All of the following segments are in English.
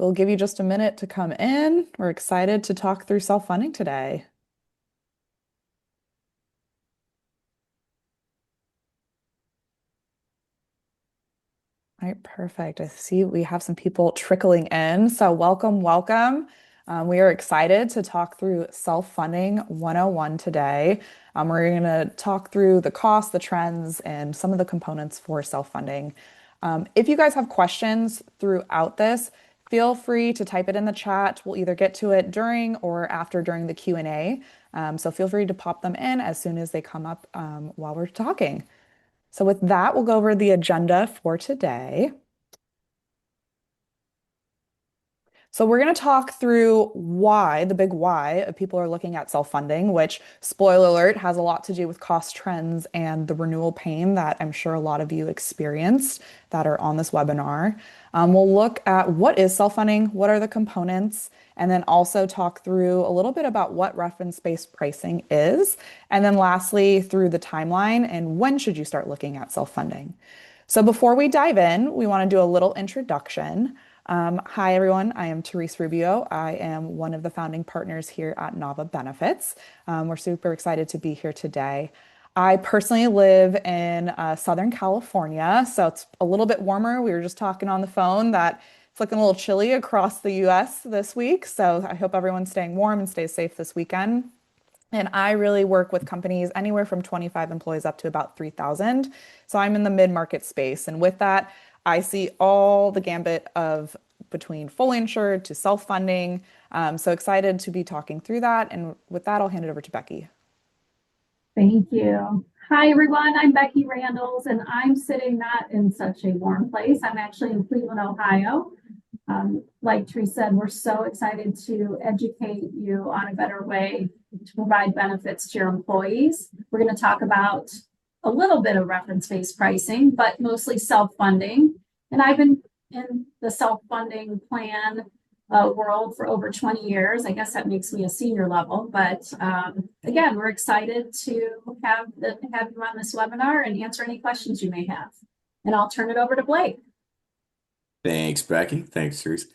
We'll give you just a minute to come in. We're excited to talk through self-funding today. All right, perfect. I see we have some people trickling in. So welcome, welcome. We are excited to talk through self-funding 101 today. We're going to talk through the costs, the trends, and some of the components for self-funding. If you guys have questions throughout this, feel free to type it in the chat. We'll either get to it during the Q&A. So feel free to pop them in as soon as they come up while we're talking. So with that, we'll go over the agenda for today. So we're going to talk through why, the big why of people are looking at self-funding, which, spoiler alert, has a lot to do with cost trends and the renewal pain that I'm sure a lot of you experienced that are on this webinar. We'll look at what is self-funding, what are the components, and then also talk through a little bit about what reference-based pricing is. And then lastly, through the timeline and when should you start looking at self-funding. So before we dive in, we want to do a little introduction. Hi, everyone. I am Therese Rubio. I am one of the founding partners here at Nava Benefits. We're super excited to be here today. I personally live in Southern California, so it's a little bit warmer. We were just talking on the phone that it's looking a little chilly across the US this week. So I hope everyone's staying warm and stays safe this weekend. And I really work with companies anywhere from 25 employees up to about 3,000. So I'm in the mid-market space. And with that, I see all the gambit of between fully insured to self-funding. So excited to be talking through that. And with that, I'll hand it over to Becky. Thank you. Hi, everyone. I'm Becky Randalls, and I'm sitting not in such a warm place. I'm actually in Cleveland, Ohio. Like Therese said, we're so excited to educate you on a better way to provide benefits to your employees. We're going to talk about a little bit of reference-based pricing, but mostly self-funding. And I've been in the self-funding plan world for over 20 years. I guess that makes me a senior level, but again, we're excited to have you on this webinar and answer any questions you may have. And I'll turn it over to Blake. Thanks, Becky. Thanks, Therese.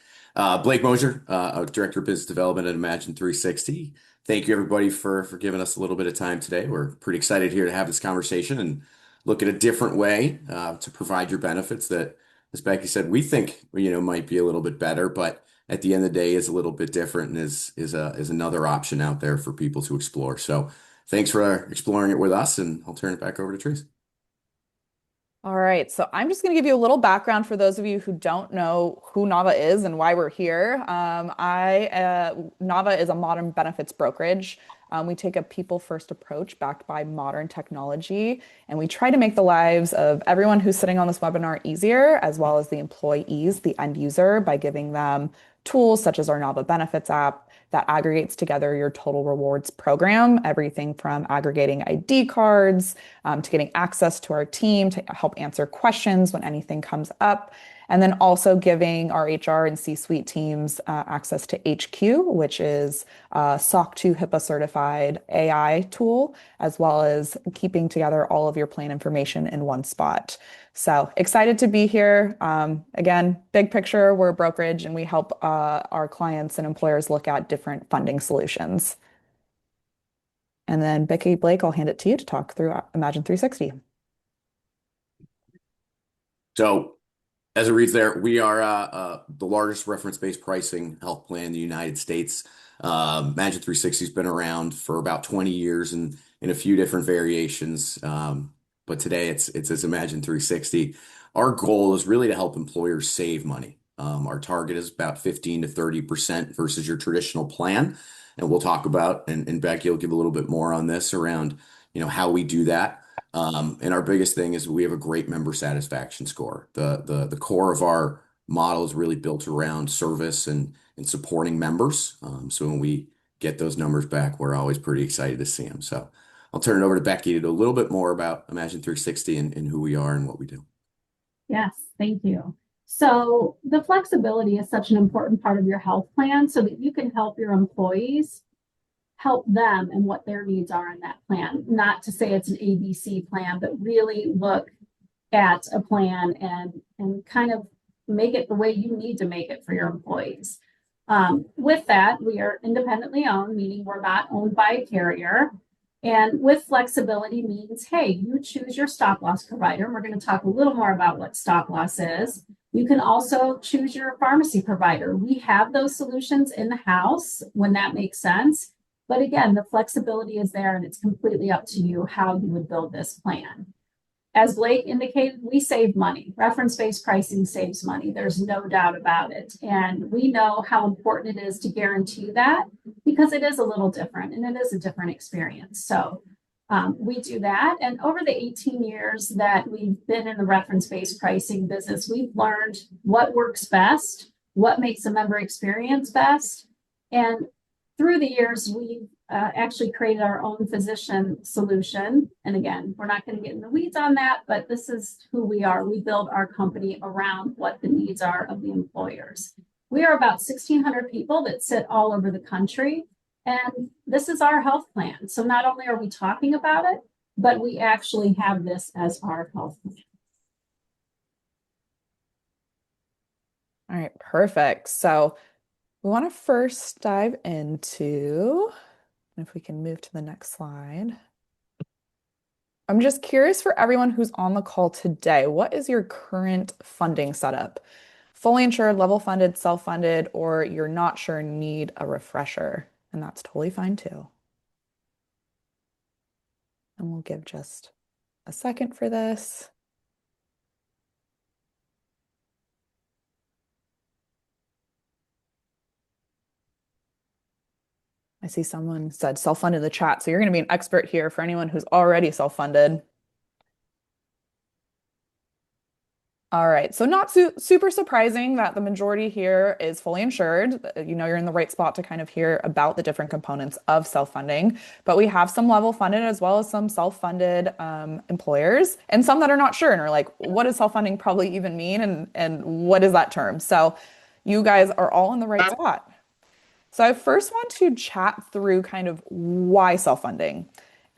Blake Mosier, Director of Business Development at Imagine360. Thank you, everybody, for giving us a little bit of time today. We're pretty excited here to have this conversation and look at a different way to provide your benefits that, as Becky said, we think might be a little bit better, but at the end of the day is a little bit different and is another option out there for people to explore. So thanks for exploring it with us, and I'll turn it back over to Therese. All right, so I'm just going to give you a little background for those of you who don't know who Nava is and why we're here. Nava is a modern benefits brokerage. We take a people-first approach backed by modern technology, and we try to make the lives of everyone who's sitting on this webinar easier, as well as the employees, the end user, by giving them tools such as our Nava Benefits app that aggregates together your total rewards program, everything from aggregating ID cards to getting access to our team to help answer questions when anything comes up. And then also giving our HR and C-suite teams access to HQ, which is a SOC 2 HIPAA certified AI tool, as well as keeping together all of your plan information in one spot. So excited to be here. Again, big picture, we're a brokerage and we help our clients and employers look at different funding solutions. And then Becky, Blake, I'll hand it to you to talk through Imagine360. So as it reads there, we are the largest reference-based pricing health plan in the United States. Imagine360 has been around for about 20 years and in a few different variations. But today it's as Imagine360. Our goal is really to help employers save money. Our target is about 15 to 30% versus your traditional plan. And we'll talk about, and Becky will give a little bit more on this around, how we do that. And our biggest thing is we have a great member satisfaction score. The core of our model is really built around service and supporting members. So when we get those numbers back, we're always pretty excited to see them. So I'll turn it over to Becky to do a little bit more about Imagine360 and who we are and what we do. Yes, thank you. So the flexibility is such an important part of your health plan so that you can help your employees help them and what their needs are in that plan. Not to say it's an ABC plan, but really look at a plan and kind of make it the way you need to make it for your employees. With that, we are independently owned, meaning we're not owned by a carrier. And with flexibility means, hey, you choose your stop loss provider. And we're going to talk a little more about what stop loss is. You can also choose your pharmacy provider. We have those solutions in the house when that makes sense. But again, the flexibility is there and it's completely up to you how you would build this plan. As Blake indicated, we save money. Reference-based pricing saves money. There's no doubt about it. And we know how important it is to guarantee that because it is a little different and it is a different experience. So we do that. And over the 18 years that we've been in the reference-based pricing business, we've learned what works best, what makes a member experience best. And through the years, we've actually created our own physician solution. And again, we're not going to get in the weeds on that, but this is who we are. We build our company around what the needs are of the employers. We are about 1,600 people that sit all over the country. And this is our health plan. So not only are we talking about it, but we actually have this as our health plan. All right, perfect. So we want to first dive into, if we can move to the next slide. I'm just curious for everyone who's on the call today, what is your current funding setup? Fully insured, level funded, self-funded, or you're not sure, need a refresher? And that's totally fine too. And we'll give just a second for this. I see someone said self-funded in the chat. So you're going to be an expert here for anyone who's already self-funded. All right, so not super surprising that the majority here is fully insured. You know, you're in the right spot to kind of hear about the different components of self-funding, but we have some level funded as well as some self-funded employers and some that are not sure and are like, what does self-funding probably even mean? And what is that term? So you guys are all in the right spot. So I first want to chat through kind of why self-funding.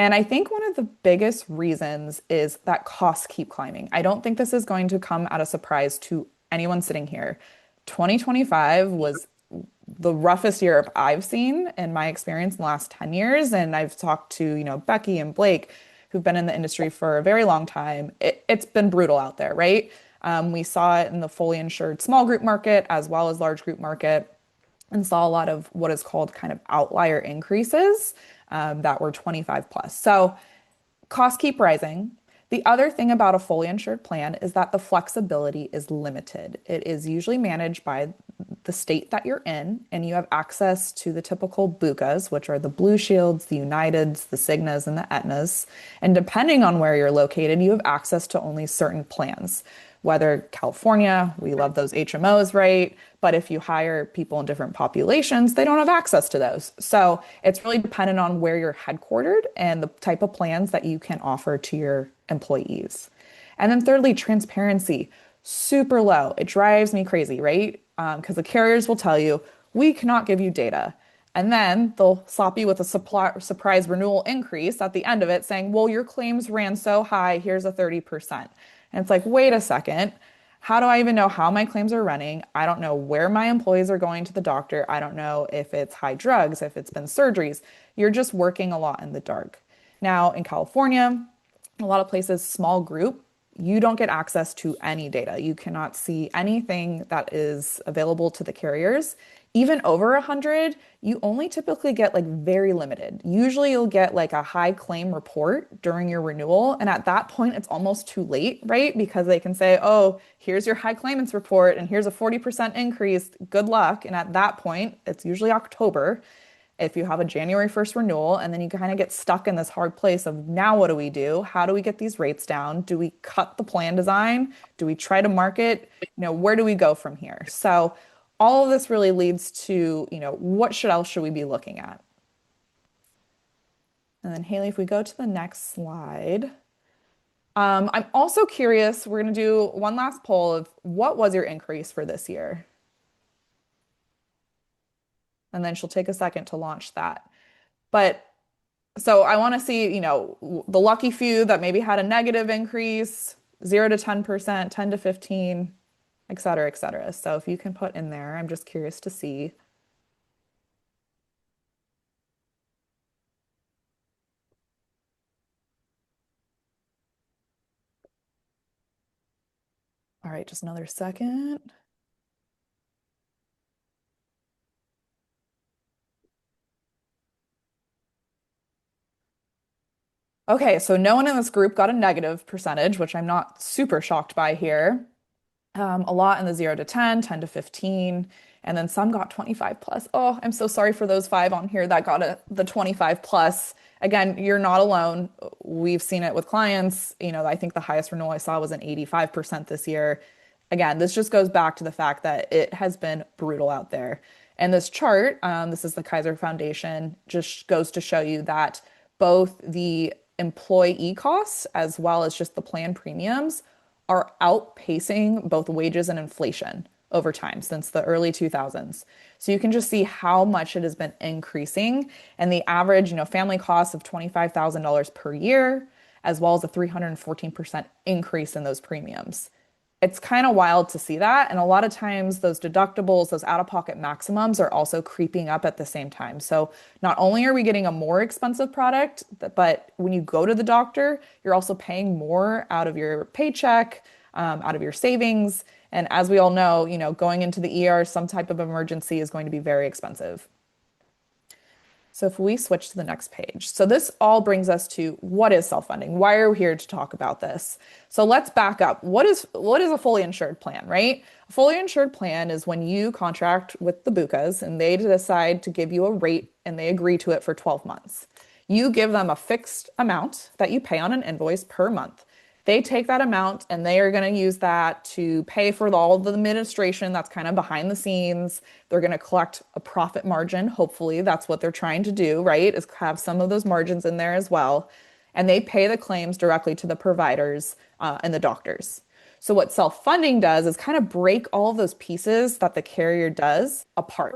And I think one of the biggest reasons is that costs keep climbing. I don't think this is going to come at a surprise to anyone sitting here. 2025 was the roughest year I've seen in my experience in the last 10 years. And I've talked to, Becky and Blake, who've been in the industry for a very long time. It's been brutal out there, right? We saw it in the fully insured small group market as well as large group market and saw a lot of what is called kind of outlier increases that were 25 plus. So costs keep rising. The other thing about a fully insured plan is that the flexibility is limited. It is usually managed by the state that you're in, and you have access to the typical BUCAs, which are the Blue Shields, the Uniteds, the Cignas, and the Aetnas. And depending on where you're located, you have access to only certain plans. Whether California, we love those HMOs, right? But if you hire people in different populations, they don't have access to those. So it's really dependent on where you're headquartered and the type of plans that you can offer to your employees. And then thirdly, transparency, super low. It drives me crazy, right? Because the carriers will tell you, we cannot give you data. And then they'll slap you with a surprise renewal increase at the end of it saying, well, your claims ran so high, here's a 30%. And it's like, wait a second. How do I even know how my claims are running? I don't know where my employees are going to the doctor. I don't know if it's high drugs, if it's been surgeries. You're just working a lot in the dark. Now, in California, a lot of places, small group, you don't get access to any data. You cannot see anything that is available to the carriers. Even over 100, you only typically get like very limited. Usually you'll get like a high claim report during your renewal. And at that point, it's almost too late, right? Because they can say, oh, here's your high claimants report and here's a 40% increase. Good luck. And at that point, it's usually October if you have a January 1st renewal, and then you kind of get stuck in this hard place of now what do we do? How do we get these rates down? Do we cut the plan design? Do we try to market? Where do we go from here? So all of this really leads to, what else should we be looking at? And then Haley, if we go to the next slide. I'm also curious, we're going to do one last poll of what was your increase for this year? And then she'll take a second to launch that. But so I want to see, the lucky few that maybe had a negative increase, 0 to 10%, 10 to 15. et cetera, et cetera. So if you can put in there, I'm just curious to see. All right, just another second. Okay, so no one in this group got a negative percentage, which I'm not super shocked by here. A lot in the 0 to 10, 10 to 15, and then some got 25 plus. Oh, I'm so sorry for those five on here that got the 25 plus. Again, you're not alone. We've seen it with clients. I think the highest renewal I saw was an 85% this year. Again, this just goes back to the fact that it has been brutal out there. And this chart, this is the Kaiser Foundation, just goes to show you that both the employee costs as well as just the plan premiums are outpacing both wages and inflation over time since the early 2000s. So you can just see how much it has been increasing and the average, family cost of $25,000 per year, as well as a 314% increase in those premiums. It's kind of wild to see that. And a lot of times, those deductibles, those out of pocket maximums are also creeping up at the same time. So, not only are we getting a more expensive product, but when you go to the doctor, you're also paying more out of your paycheck, out of your savings. And as we all know, going into the ER, some type of emergency is going to be very expensive. So if we switch to the next page, so this all brings us to what is self-funding? Why are we here to talk about this? So let's back up. What is a fully insured plan, right? A fully insured plan is when you contract with the BUCAs and they decide to give you a rate and they agree to it for 12 months. You give them a fixed amount that you pay on an invoice per month. They take that amount and they are going to use that to pay for all of the administration that's kind of behind the scenes. They're going to collect a profit margin. Hopefully, that's what they're trying to do, right? Is have some of those margins in there as well. And they pay the claims directly to the providers and the doctors. So, what self funding does is kind of break all of those pieces that the carrier does apart.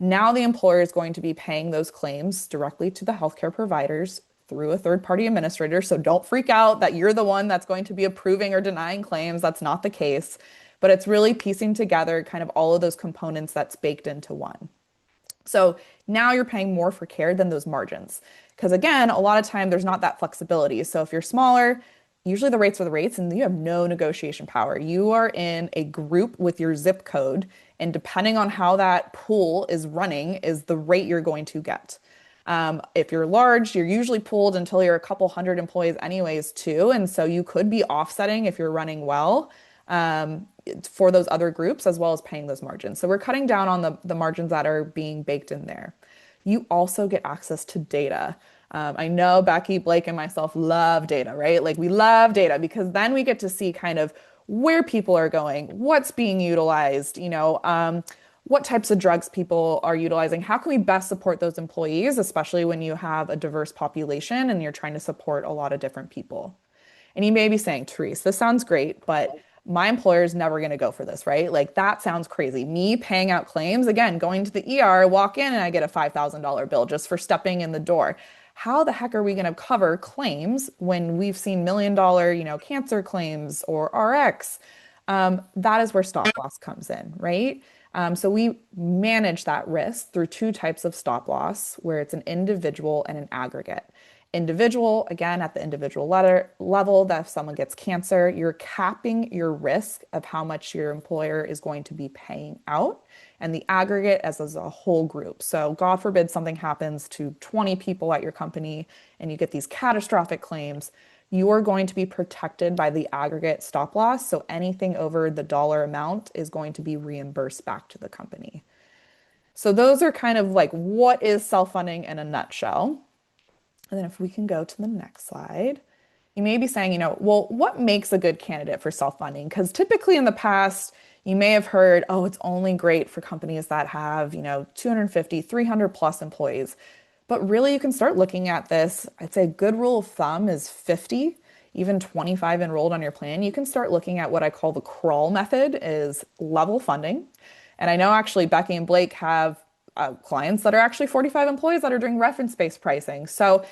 Now, the employer is going to be paying those claims directly to the healthcare providers through a third party administrator. So don't freak out that you're the one that's going to be approving or denying claims. That's not the case. But it's really piecing together kind of all of those components that's baked into one. So now you're paying more for care than those margins. Because again, a lot of time there's not that flexibility. So if you're smaller, usually the rates are the rates and you have no negotiation power. You are in a group with your zip code, and depending on how that pool is running, is the rate you're going to get. If you're large, you're usually pooled until you're a couple hundred employees anyways too. And so you could be offsetting if you're running well for those other groups as well as paying those margins. So we're cutting down on the margins that are being baked in there. You also get access to data. I know Becky, Blake, and myself love data, right? Like we love data because then we get to see kind of where people are going, what's being utilized, what types of drugs people are utilizing. How can we best support those employees, especially when you have a diverse population and you're trying to support a lot of different people? And you may be saying, Therese, this sounds great, but my employer is never going to go for this, right? Like that sounds crazy. Me paying out claims, again, going to the ER, I walk in and I get a $5,000 bill just for stepping in the door. How the heck are we going to cover claims when we've seen $1 million, cancer claims or RX? That is where stop loss comes in, right? So we manage that risk through two types of stop loss, where it's an individual and an aggregate. Individual, again, at the individual level, that if someone gets cancer, you're capping your risk of how much your employer is going to be paying out, and the aggregate as a whole group. So, God forbid something happens to 20 people at your company and you get these catastrophic claims, you are going to be protected by the aggregate stop loss. So, anything over the dollar amount is going to be reimbursed back to the company. So, those are kind of like what is self funding in a nutshell. And then if we can go to the next slide, you may be saying, well, what makes a good candidate for self-funding? Because typically in the past, you may have heard, oh, it's only great for companies that have, 250, 300 plus employees. But really, you can start looking at this. I'd say a good rule of thumb is 50, even 25 enrolled on your plan. You can start looking at what I call the crawl method is level funding. And I know actually Becky and Blake have clients that are actually 45 employees that are doing reference-based pricing. So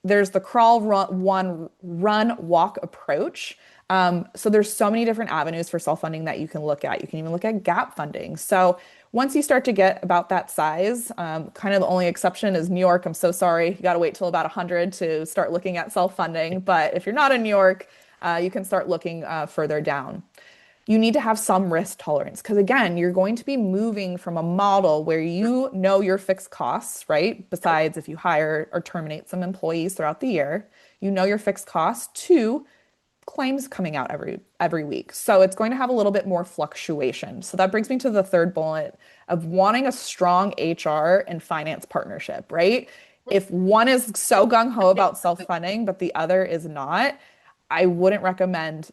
there's the crawl, run, walk approach. So there's so many different avenues for self-funding that you can look at. You can even look at gap funding. So once you start to get about that size, kind of the only exception is New York. I'm so sorry. You got to wait till about 100 to start looking at self-funding. But if you're not in New York, you can start looking further down. You need to have some risk tolerance because, again, you're going to be moving from a model where you know your fixed costs, right? Besides, if you hire or terminate some employees throughout the year, you know your fixed costs to claims coming out every week. So it's going to have a little bit more fluctuation. So that brings me to the third bullet of wanting a strong HR and finance partnership, right? If one is so gung-ho about self-funding, but the other is not, I wouldn't recommend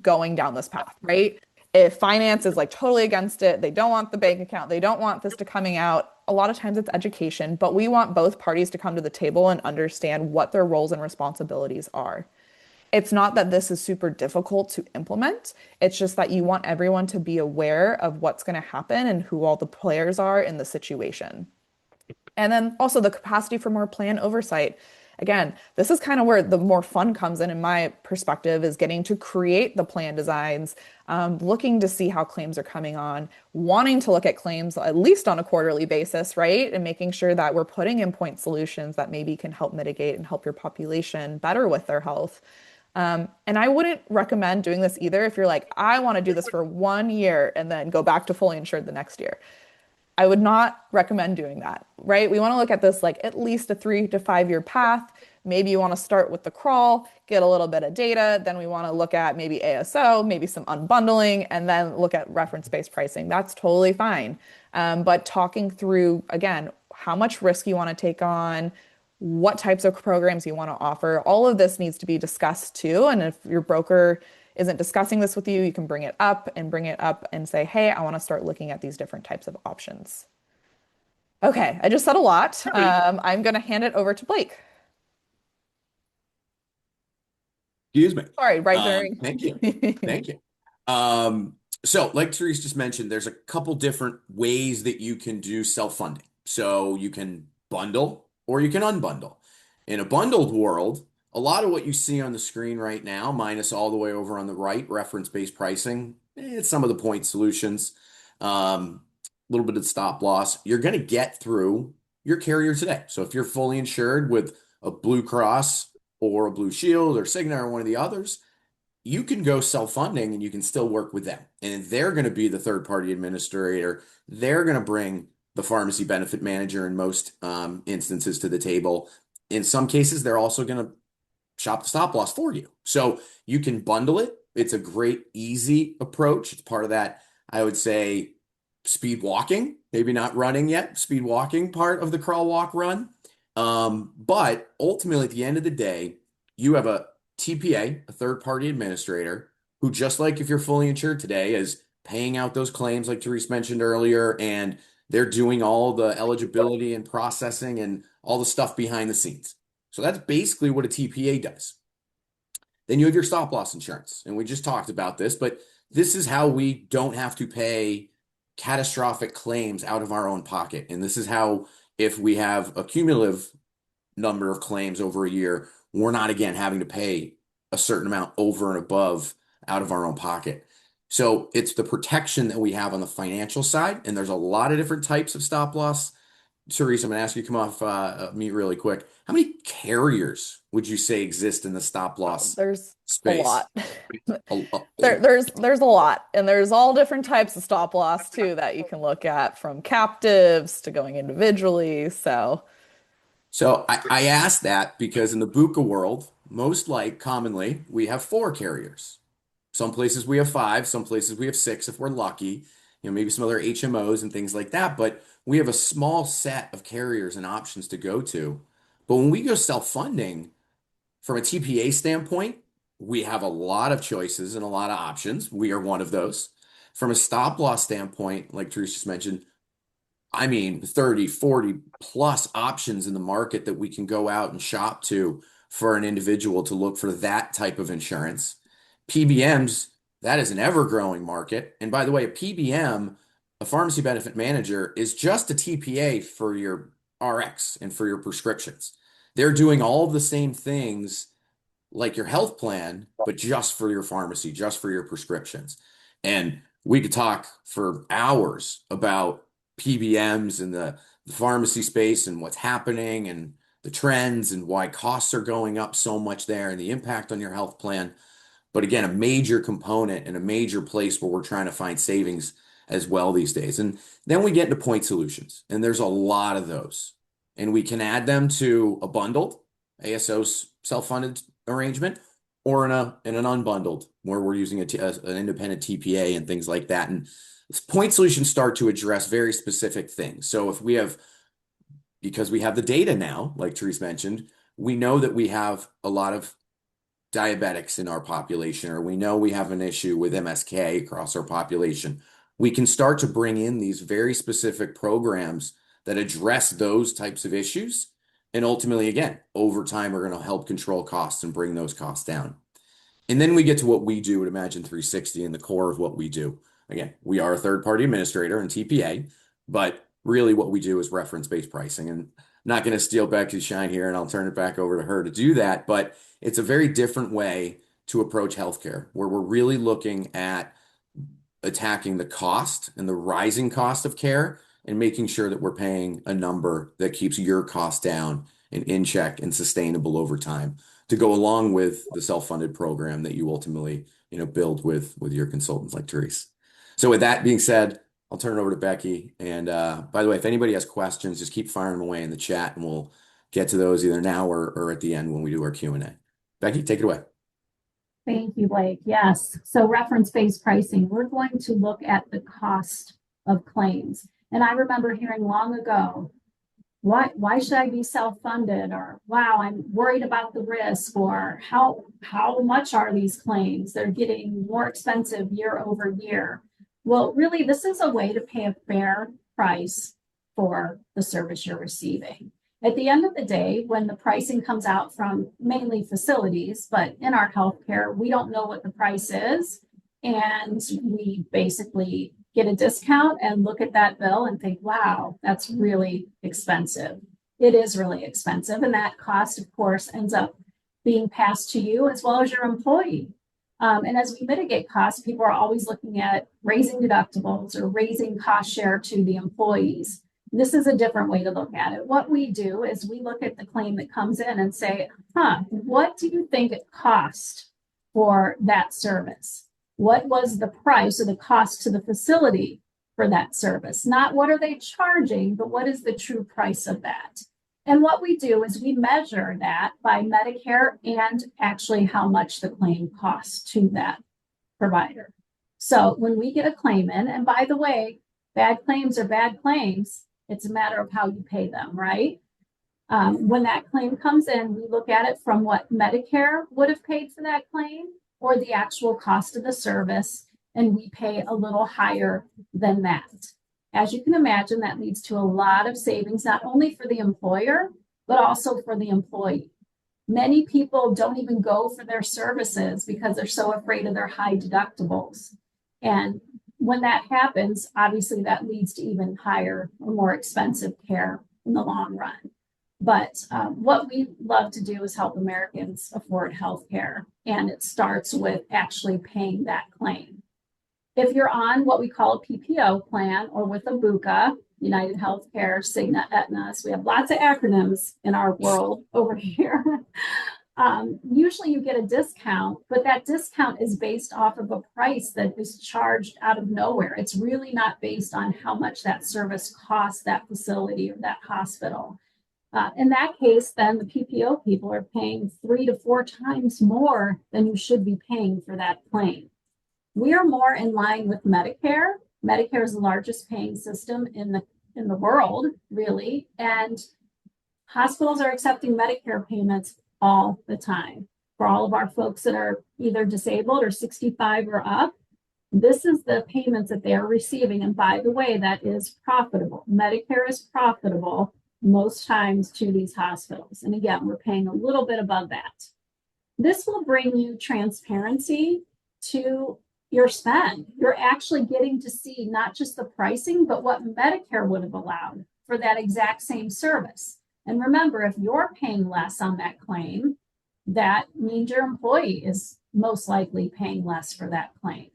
going down this path, right? If finance is like totally against it, they don't want the bank account, they don't want this to coming out. A lot of times it's education, but we want both parties to come to the table and understand what their roles and responsibilities are. It's not that this is super difficult to implement. It's just that you want everyone to be aware of what's going to happen and who all the players are in the situation. And then also the capacity for more plan oversight. Again, this is kind of where the more fun comes in my perspective, is getting to create the plan designs, looking to see how claims are coming on, wanting to look at claims at least on a quarterly basis, right? And making sure that we're putting in point solutions that maybe can help mitigate and help your population better with their health. And I wouldn't recommend doing this either if you're like, I want to do this for 1 year and then go back to fully insured the next year. I would not recommend doing that, right? We want to look at this like at least a 3 to 5 year path. Maybe you want to start with the crawl, get a little bit of data. Then we want to look at maybe ASO, maybe some unbundling, and then look at reference-based pricing. That's totally fine. But talking through, again, how much risk you want to take on, what types of programs you want to offer, all of this needs to be discussed too. And if your broker isn't discussing this with you, you can bring it up and say, hey, I want to start looking at these different types of options. Okay, I just said a lot. I'm going to hand it over to Blake. Excuse me. Sorry, right during. Thank you. Thank you. So like Therese just mentioned, there's a couple different ways that you can do self-funding. So you can bundle or you can unbundle. In a bundled world, a lot of what you see on the screen right now, minus all the way over on the right, reference-based pricing, it's some of the point solutions, a little bit of stop loss, you're going to get through your carrier today. So if you're fully insured with a Blue Cross or a Blue Shield or Cigna or one of the others, you can go self-funding and you can still work with them. And they're going to be the third-party administrator. They're going to bring the pharmacy benefit manager in most instances to the table. In some cases, they're also going to shop the stop loss for you. So you can bundle it. It's a great, easy approach. It's part of that, I would say, speed walking, maybe not running yet, speed walking part of the crawl, walk, run. But ultimately, at the end of the day, you have a TPA, a third-party administrator, who, just like if you're fully insured today, is paying out those claims like Therese mentioned earlier, and they're doing all the eligibility and processing and all the stuff behind the scenes. So that's basically what a TPA does. Then you have your stop loss insurance, and we just talked about this, but this is how we don't have to pay catastrophic claims out of our own pocket. And this is how, if we have a cumulative number of claims over a year, we're not again having to pay a certain amount over and above out of our own pocket. So it's the protection that we have on the financial side. And there's a lot of different types of stop loss. Therese, I'm going to ask you to come off mute really quick. How many carriers would you say exist in the stop loss There's a space? lot. There's a lot, and there's all different types of stop loss too that you can look at, from captives to going individually. So I asked that because in the Buka world, commonly, we have four carriers. Some places we have five, some places we have six if we're lucky, maybe some other HMOs and things like that. But we have a small set of carriers and options to go to. But when we go self-funding, from a TPA standpoint, we have a lot of choices and a lot of options. We are one of those. From a stop loss standpoint, like Therese just mentioned, I mean, 30, 40 plus options in the market that we can go out and shop to for an individual to look for that type of insurance. PBMs, that is an ever-growing market. And by the way, a PBM, a pharmacy benefit manager, is just a TPA for your RX and for your prescriptions. They're doing all of the same things like your health plan, but just for your pharmacy, just for your prescriptions. And we could talk for hours about PBMs and the pharmacy space and what's happening and the trends and why costs are going up so much there and the impact on your health plan. But again, a major component and a major place where we're trying to find savings as well these days. And then we get into point solutions, and there's a lot of those. And we can add them to a bundled ASO self-funded arrangement or in an unbundled where we're using an independent TPA and things like that. And point solutions start to address very specific things. So if we have, because we have the data now, like Therese mentioned, we know that we have a lot of diabetics in our population, or we know we have an issue with MSK across our population. We can start to bring in these very specific programs that address those types of issues. And ultimately, again, over time, we're going to help control costs and bring those costs down. And then we get to what we do at Imagine360 and the core of what we do. Again, we are a third-party administrator and TPA, but really what we do is reference-based pricing. And I'm not going to steal Becky's shine here, and I'll turn it back over to her to do that. But it's a very different way to approach healthcare, where we're really looking at attacking the cost and the rising cost of care and making sure that we're paying a number that keeps your costs down and in check and sustainable over time to go along with the self-funded program that you ultimately, build with your consultants like Therese. So with that being said, I'll turn it over to Becky. And by the way, if anybody has questions, just keep firing them away in the chat and we'll get to those either now or at the end when we do our Q&A. Becky, take it away. Thank you, Blake. Yes. So reference-based pricing, we're going to look at the cost of claims. And I remember hearing long ago, why should I be self-funded? Or, wow, I'm worried about the risk. Or how much are these claims? They're getting more expensive year over year. Well, really, this is a way to pay a fair price for the service you're receiving. At the end of the day, when the pricing comes out from mainly facilities, but in our healthcare, we don't know what the price is. And we basically get a discount and look at that bill and think, wow, that's really expensive. It is really expensive. And that cost, of course, ends up being passed to you as well as your employee. And as we mitigate costs, people are always looking at raising deductibles or raising cost share to the employees. This is a different way to look at it. What we do is we look at the claim that comes in and say, what do you think it cost for that service? What was the price or the cost to the facility for that service? Not what are they charging, but what is the true price of that? And what we do is we measure that by Medicare and actually how much the claim costs to that provider. So when we get a claim in, and by the way, bad claims are bad claims, it's a matter of how you pay them, right? When that claim comes in, we look at it from what Medicare would have paid for that claim or the actual cost of the service, and we pay a little higher than that. As you can imagine, that leads to a lot of savings, not only for the employer, but also for the employee. Many people don't even go for their services because they're so afraid of their high deductibles. And when that happens, obviously that leads to even higher or more expensive care in the long run. But what we love to do is help Americans afford health care, and it starts with actually paying that claim. If you're on what we call a PPO plan or with a BUCA, United Healthcare, Cigna, Aetna, so we have lots of acronyms in our world over here. Usually you get a discount, but that discount is based off of a price that is charged out of nowhere. It's really not based on how much that service costs that facility or that hospital. In that case, then the PPO people are paying 3 to 4 times more than you should be paying for that claim. We are more in line with Medicare. Medicare is the largest paying system in the world, really, and hospitals are accepting Medicare payments all the time. For all of our folks that are either disabled or 65 or up, this is the payments that they are receiving. And by the way, that is profitable. Medicare is profitable most times to these hospitals. And again, we're paying a little bit above that. This will bring you transparency to your spend. You're actually getting to see not just the pricing, but what Medicare would have allowed for that exact same service. And remember, if you're paying less on that claim, that means your employee is most likely paying less for that claim.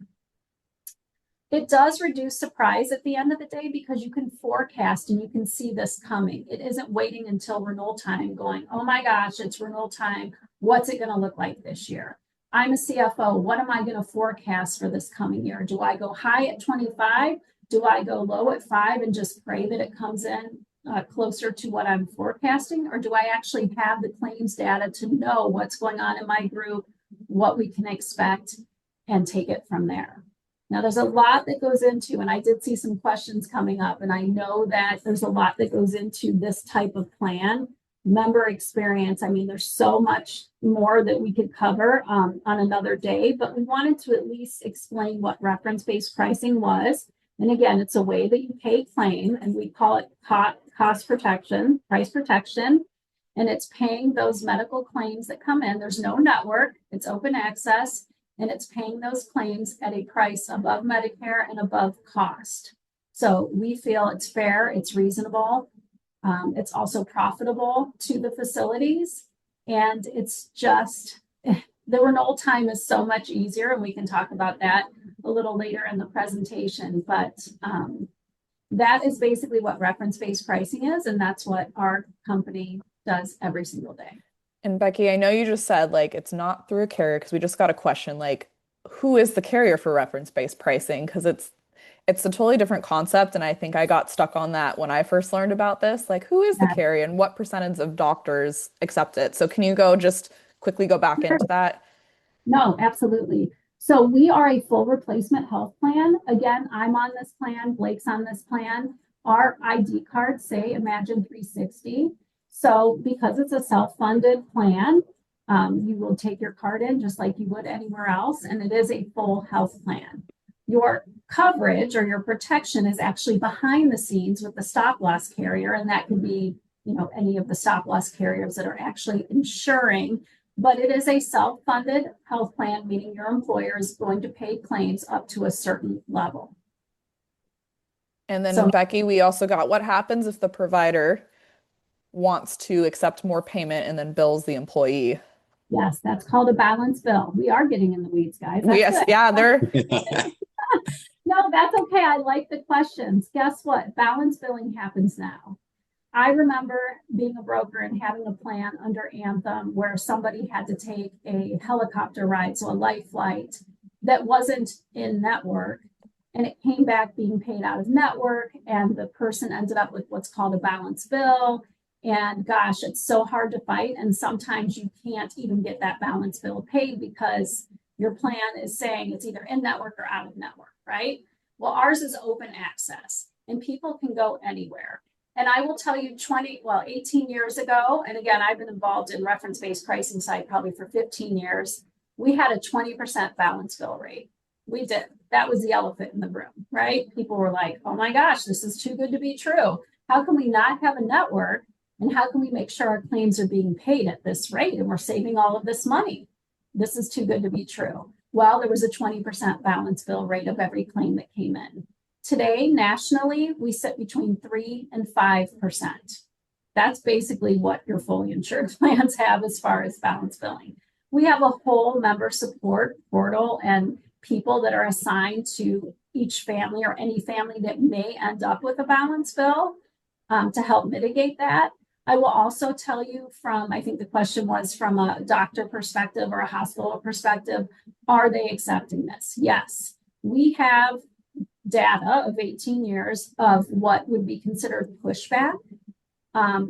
It does reduce surprise at the end of the day because you can forecast and you can see this coming. It isn't waiting until renewal time going, oh my gosh, it's renewal time. What's it going to look like this year? I'm a CFO. What am I going to forecast for this coming year? Do I go high at 25? Do I go low at 5 and just pray that it comes in closer to what I'm forecasting? Or do I actually have the claims data to know what's going on in my group, what we can expect, and take it from there? Now, there's a lot that goes into, and I did see some questions coming up, and I know that there's a lot that goes into this type of plan. Member experience, I mean, there's so much more that we could cover on another day, but we wanted to at least explain what reference-based pricing was. And again, it's a way that you pay claim, and we call it cost protection, price protection, and it's paying those medical claims that come in. There's no network, it's open access, and it's paying those claims at a price above Medicare and above cost. So we feel it's fair, it's reasonable, it's also profitable to the facilities, and it's just, the renewal time is so much easier, and we can talk about that a little later in the presentation, but that is basically what reference-based pricing is, and that's what our company does every single day. And Becky, I know you just said like it's not through a carrier because we just got a question like who is the carrier for reference-based pricing? Because it's a totally different concept, and I think I got stuck on that when I first learned about this. Like who is the Yeah. carrier and what percentage of doctors accept it? So can you go just quickly go back Sure. into that? No, absolutely. So we are a full replacement health plan. Again, I'm on this plan, Blake's on this plan. Our ID cards say Imagine360. So because it's a self-funded plan, you will take your card in just like you would anywhere else, and it is a full health plan. Your coverage or your protection is actually behind the scenes with the stop loss carrier, and that could be, any of the stop loss carriers that are actually insuring, but it is a self-funded health plan, meaning your employer is going to pay claims up to a certain level. And then So Becky, we also got what happens if the provider wants to accept more payment and then bills the employee. yes, that's called a balance bill. We are getting in the weeds, guys. That's Yes, good. yeah, they're No, that's okay. I like the questions. Guess what? Balance billing happens now. I remember being a broker and having a plan under Anthem where somebody had to take a helicopter ride, so a light flight that wasn't in network, and it came back being paid out of network, and the person ended up with what's called a balance bill. And gosh, it's so hard to fight, and sometimes you can't even get that balance bill paid because your plan is saying it's either in network or out of network, right? Well, ours is open access, and people can go anywhere. And I will tell you 18 years ago, and again, I've been involved in reference-based pricing side probably for 15 years, we had a 20% balance bill rate. We did. That was the elephant in the room, right? People were like, oh my gosh, this is too good to be true. How can we not have a network? And how can we make sure our claims are being paid at this rate and we're saving all of this money? This is too good to be true. Well, there was a 20% balance bill rate of every claim that came in. Today, nationally, we sit between 3 and 5%. That's basically what your fully insured plans have as far as balance billing. We have a whole member support portal and people that are assigned to each family or any family that may end up with a balance bill to help mitigate that. I will also tell you from, I think the question was from a doctor perspective or a hospital perspective, are they accepting this? Yes. We have data of 18 years of what would be considered pushback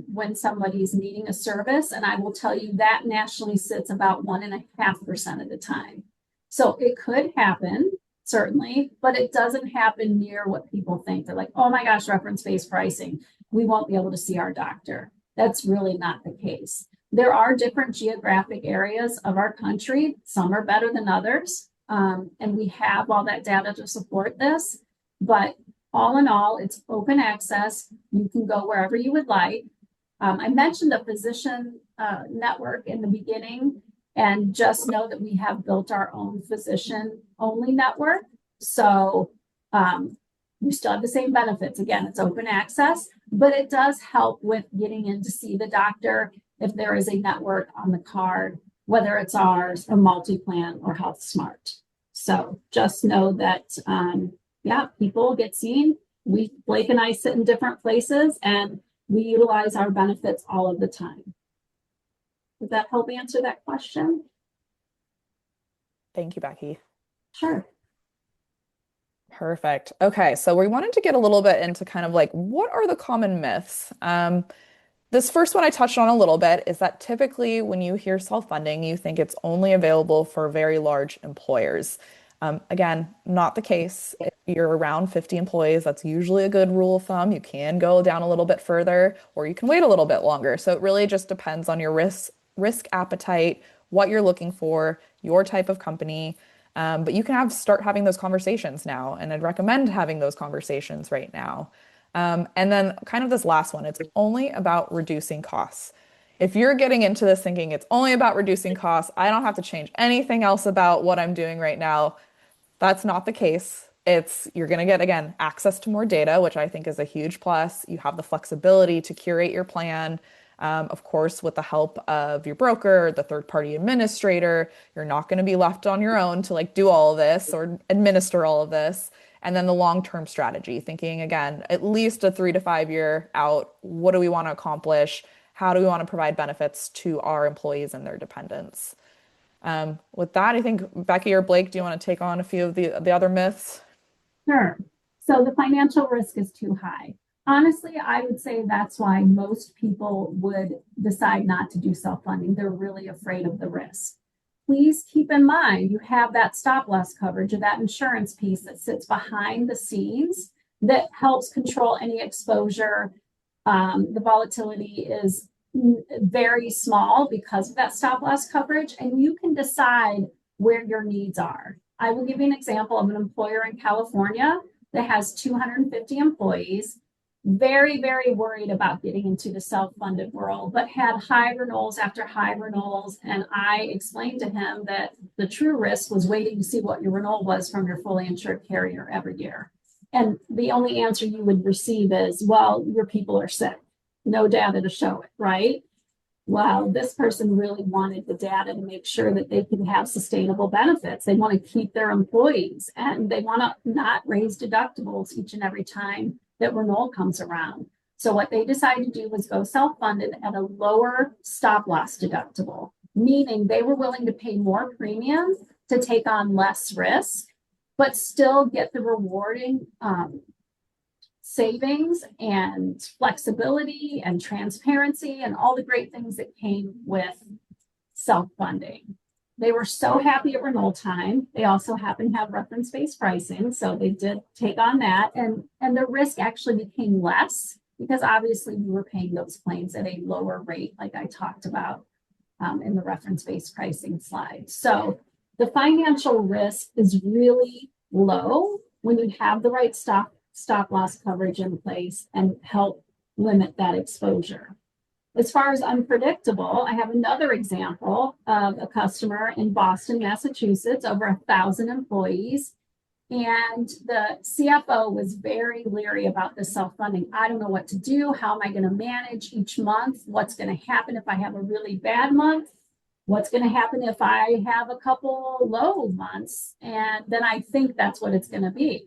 when somebody's needing a service. And I will tell you that nationally sits about 1.5% of the time. So it could happen, certainly, but it doesn't happen near what people think. They're like, oh my gosh, reference-based pricing, we won't be able to see our doctor. That's really not the case. There are different geographic areas of our country. Some are better than others. And we have all that data to support this. But all in all, it's open access. You can go wherever you would like. I mentioned the physician network in the beginning, and just know that we have built our own physician-only network. So we still have the same benefits. Again, it's open access, but it does help with getting in to see the doctor if there is a network on the card. whether it's ours or multi-plan or health smart. So just know that, yeah, people get seen. Blake and I sit in different places and we utilize our benefits all of the time. Does that help answer that question? Thank you, Becky. Sure. Perfect. Okay, so we wanted to get a little bit into kind of like what are the common myths? This first one I touched on a little bit is that typically when you hear self-funding, you think it's only available for very large employers. Again, not the case. If you're around 50 employees, that's usually a good rule of thumb. You can go down a little bit further, or you can wait a little bit longer. So it really just depends on your risk appetite, what you're looking for, your type of company. But you can start having those conversations now, and I'd recommend having those conversations right now. And then kind of this last one, it's only about reducing costs. If you're getting into this thinking it's only about reducing costs, I don't have to change anything else about what I'm doing right now. That's not the case. You're going to get, again, access to more data, which I think is a huge plus. You have the flexibility to curate your plan. Of course, with the help of your broker, the third party administrator, you're not going to be left on your own to like do all of this or administer all of this. And then the long-term strategy, thinking again, at least a 3 to 5 year out. What do we want to accomplish? How do we want to provide benefits to our employees and their dependents? With that, I think Becky or Blake, do you want to take on a few of the other myths? Sure. So the financial risk is too high. Honestly, I would say that's why most people would decide not to do self-funding. They're really afraid of the risk. Please keep in mind you have that stop loss coverage or that insurance piece that sits behind the scenes that helps control any exposure. The volatility is very small because of that stop loss coverage, and you can decide where your needs are. I will give you an example of an employer in California that has 250 employees, very, very worried about getting into the self-funded world, but had high renewals after high renewals. And I explained to him that the true risk was waiting to see what your renewal was from your fully insured carrier every year. And the only answer you would receive is, well, your people are sick. No data to show it, right? Well, this person really wanted the data to make sure that they could have sustainable benefits. They want to keep their employees and they want to not raise deductibles each and every time that renewal comes around. So what they decided to do was go self-funded at a lower stop loss deductible, meaning they were willing to pay more premium to take on less risk, but still get the rewarding savings and flexibility and transparency and all the great things that came with self-funding. They were so happy at renewal time. They also happen to have reference-based pricing, so they did take on that, and the risk actually became less because obviously we were paying those claims at a lower rate, like I talked about in the reference-based pricing slide. So the financial risk is really low when you have the right stop loss coverage in place and help limit that exposure. As far as unpredictable, I have another example of a customer in Boston, Massachusetts, over 1,000 employees. And the CFO was very leery about the self-funding. I don't know what to do. How am I going to manage each month? What's going to happen if I have a really bad month? What's going to happen if I have a couple low months? And then I think that's what it's going to be.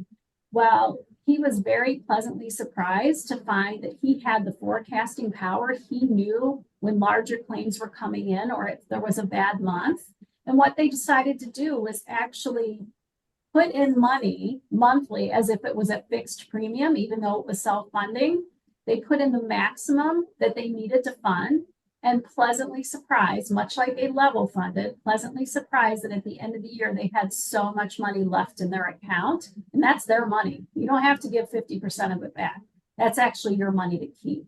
Well, he was very pleasantly surprised to find that he had the forecasting power. He knew when larger claims were coming in or if there was a bad month. And what they decided to do was actually put in money monthly as if it was a fixed premium, even though it was self-funding. They put in the maximum that they needed to fund and pleasantly surprised, much like a level funded, pleasantly surprised that at the end of the year, they had so much money left in their account. And that's their money. You don't have to give 50% of it back. That's actually your money to keep.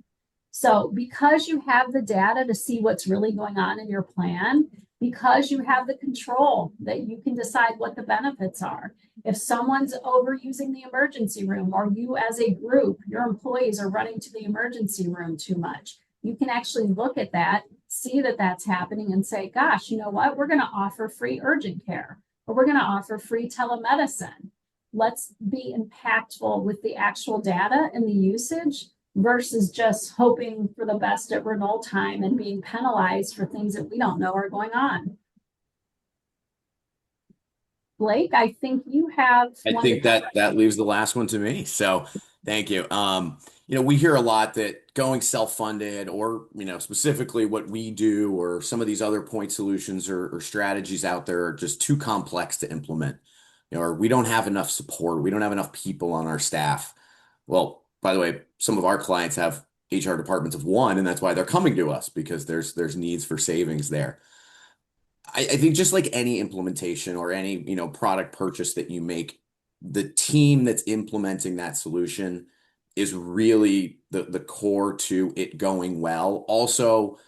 So because you have the data to see what's really going on in your plan, because you have the control that you can decide what the benefits are. If someone's overusing the emergency room, or you as a group, your employees are running to the emergency room too much, you can actually look at that, see that that's happening, and say, gosh, you know what? We're going to offer free urgent care, or we're going to offer free telemedicine. Let's be impactful with the actual data and the usage versus just hoping for the best at renewal time and being penalized for things that we don't know are going on. Blake, I think you have I one to think that that leaves the last one to me. So thank you. We hear a lot that going self-funded or, specifically what we do or some of these other point solutions or strategies out there are just too complex to implement. Or we don't have enough support. We don't have enough people on our staff. Well, by the way, some of our clients have HR departments of one, and that's why they're coming to us because there's needs for savings there. I think just like any implementation or any, product purchase that you make, the team that's implementing that solution is really the core to it going well. Also,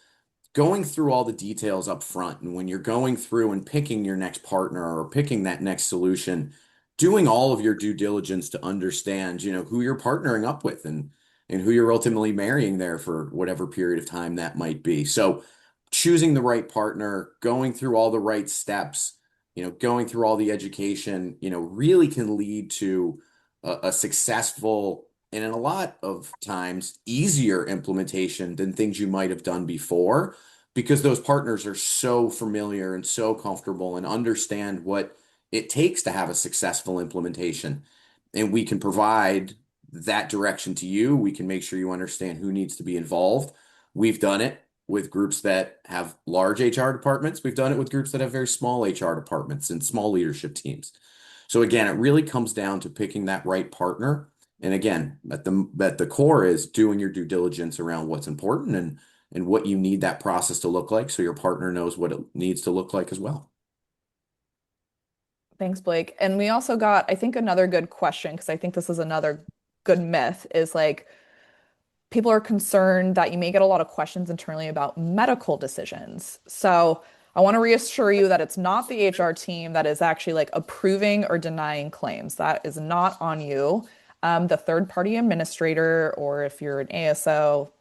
going through all the details up front and when you're going through and picking your next partner or picking that next solution, doing all of your due diligence to understand, who you're partnering up with and who you're ultimately marrying there for whatever period of time that might be. So choosing the right partner, going through all the right steps, going through all the education, really can lead to a successful and in a lot of times easier implementation than things you might have done before because those partners are so familiar and so comfortable and understand what it takes to have a successful implementation. And we can provide that direction to you. We can make sure you understand who needs to be involved. We've done it with groups that have large HR departments. We've done it with groups that have very small HR departments and small leadership teams. So again, it really comes down to picking that right partner. And again, at the core is doing your due diligence around what's important and what you need that process to look like so your partner knows what it needs to look like as well. Thanks, Blake. And we also got, I think, another good question, because I think this is another good myth, is like people are concerned that you may get a lot of questions internally about medical decisions. So I want to reassure you that it's not the HR team that is actually like approving or denying claims. That is not on you. The third party administrator, or if you're an ASO,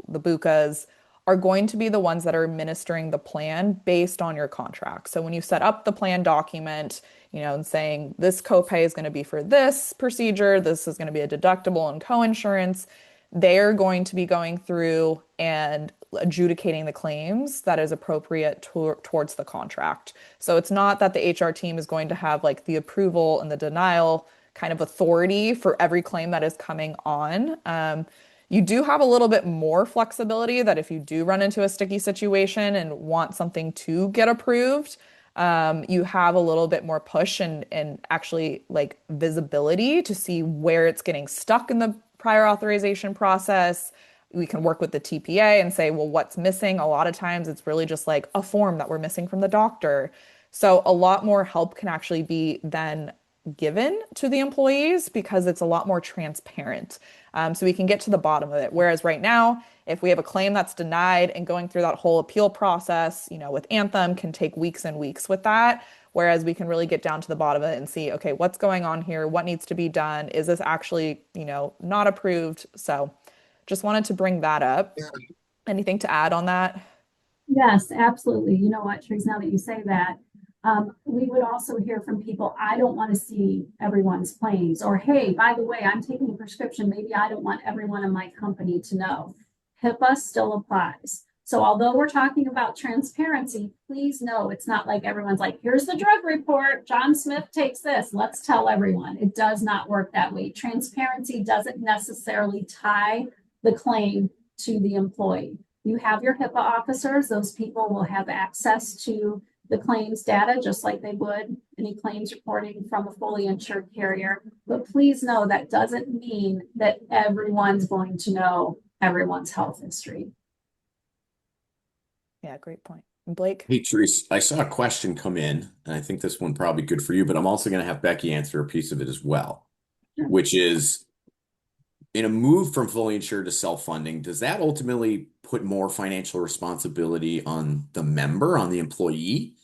the BUCAs, are going to be the ones that are administering the plan based on your contract. So when you set up the plan document, and saying this copay is going to be for this procedure, this is going to be a deductible and coinsurance, they're going to be going through and adjudicating the claims that is appropriate towards the contract. So it's not that the HR team is going to have like the approval and the denial kind of authority for every claim that is coming on. You do have a little bit more flexibility that if you do run into a sticky situation and want something to get approved, you have a little bit more push and actually like visibility to see where it's getting stuck in the prior authorization process. We can work with the TPA and say, well, what's missing? A lot of times it's really just like a form that we're missing from the doctor. So a lot more help can actually be then given to the employees because it's a lot more transparent. So we can get to the bottom of it. Whereas right now, if we have a claim that's denied and going through that whole appeal process, with Anthem can take weeks and weeks with that. Whereas we can really get down to the bottom of it and see, okay, what's going on here? What needs to be done? Is this actually, not approved? So just wanted to bring that up. Anything to add on that? Yes, absolutely. You know what, Therese, now that you say that, we would also hear from people, I don't want to see everyone's claims, or hey, by the way, I'm taking a prescription. Maybe I don't want everyone in my company to know. HIPAA still applies. So although we're talking about transparency, please know it's not like everyone's like, here's the drug report. John Smith takes this. Let's tell everyone. It does not work that way. Transparency doesn't necessarily tie the claim to the employee. You have your HIPAA officers. Those people will have access to the claims data just like they would any claims reporting from a fully insured carrier. But please know that doesn't mean that everyone's going to know everyone's health history. Yeah, great point. And Blake? Hey, Therese, I saw a question come in, and I think this one probably good for you, but I'm also going to have Becky answer a piece of it as well, Sure. which is in a move from fully insured to self-funding, does that ultimately put more financial responsibility on the member, on the employee?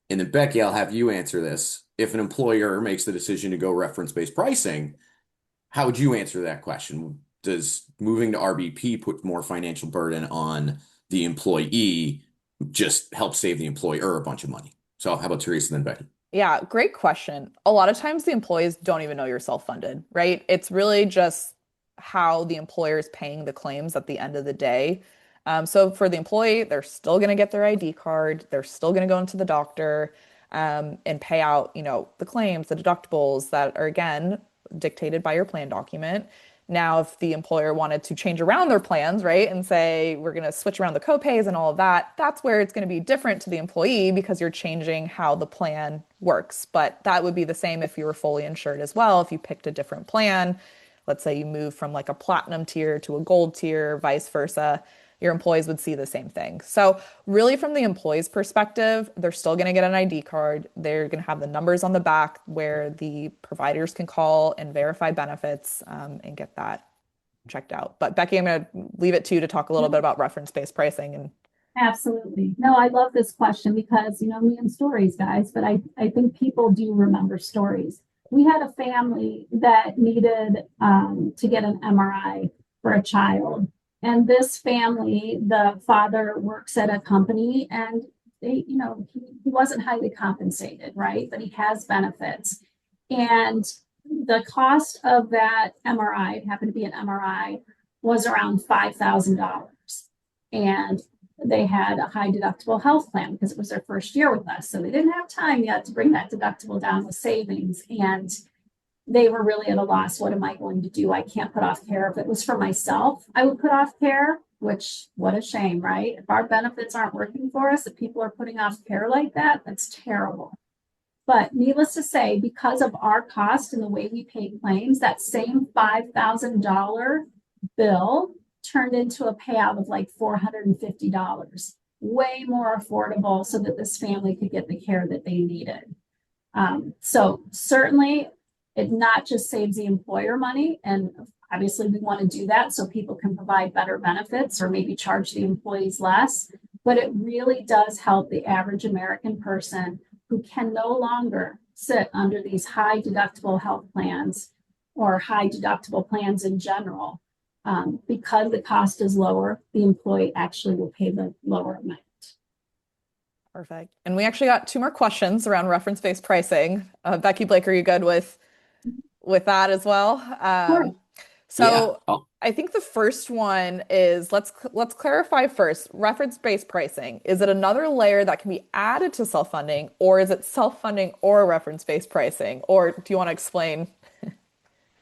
And then Becky, I'll have you answer this. If an employer makes the decision to go reference-based pricing, how would you answer that question? Does moving to RBP put more financial burden on the employee, just help save the employer a bunch of money? So how about Teresa and then Becky? Yeah, great question. A lot of times the employees don't even know you're self-funded, right? It's really just how the employer is paying the claims at the end of the day. So for the employee, they're still going to get their ID card. They're still going to go into the doctor. and pay out, the claims, the deductibles that are again dictated by your plan document. Now, if the employer wanted to change around their plans, right, and say we're going to switch around the copays and all of that, that's where it's going to be different to the employee because you're changing how the plan works. But that would be the same if you were fully insured as well. If you picked a different plan, let's say you move from like a platinum tier to a gold tier, vice versa, your employees would see the same thing. So, really, from the employee's perspective, they're still going to get an ID card. They're going to have the numbers on the back where the providers can call and verify benefits and get that checked out. But Becky, I'm going to leave it to you to talk a little bit about reference-based pricing and Absolutely. No, I love this question because, me and stories, guys, but I think people do remember stories. We had a family that needed to get an MRI for a child. And this family, the father works at a company and he wasn't highly compensated, right? But he has benefits. And the cost of that MRI, it happened to be an MRI, was around $5,000. And they had a high deductible health plan because it was their first year with us. So they didn't have time yet to bring that deductible down with savings. And they were really at a loss. What am I going to do? I can't put off care. If it was for myself, I would put off care, which what a shame, right? If our benefits aren't working for us, if people are putting off care like that, that's terrible. But needless to say, because of our cost and the way we pay claims, that same $5,000 bill turned into a payout of like $450, way more affordable so that this family could get the care that they needed. So certainly it not just saves the employer money, and obviously we want to do that so people can provide better benefits or maybe charge the employees less, but it really does help the average American person who can no longer sit under these high deductible health plans or high deductible plans in general. Because the cost is lower, the employee actually will pay the lower amount. perfect. And we actually got two more questions around reference-based pricing. Becky, Blake, are you good with that as well? Sure. Yeah. So I think the first one is let's clarify first. Reference-based pricing, is it another layer that can be added to self-funding, or is it self-funding or reference-based pricing? Or do you want to explain?